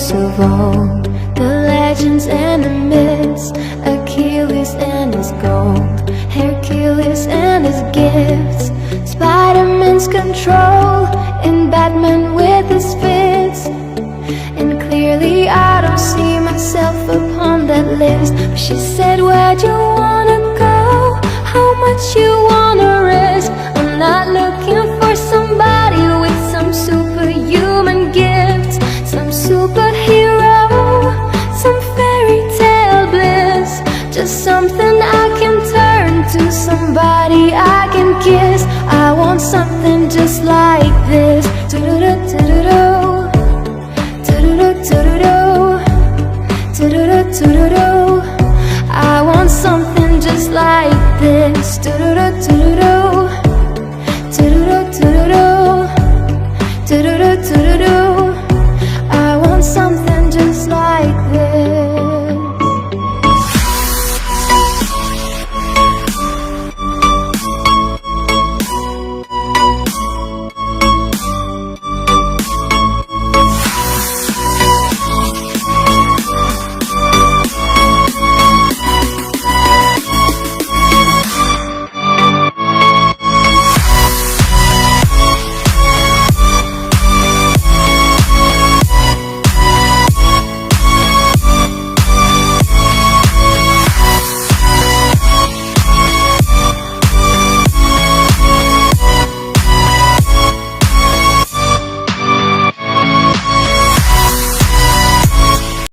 stories of old, the legends and the myths, Achilles and his gold, Hercules and his gifts, Spider-Man's control, and Batman with his fists. And clearly I don't see myself upon that list. But she said, where'd you wanna go? How much you wanna risk? I'm not looking for somebody with some superhuman gifts, some superhero, some fairy tale bliss. Just something I can turn to, somebody I can kiss. I want something just like this. Do-do-do-do-do-do.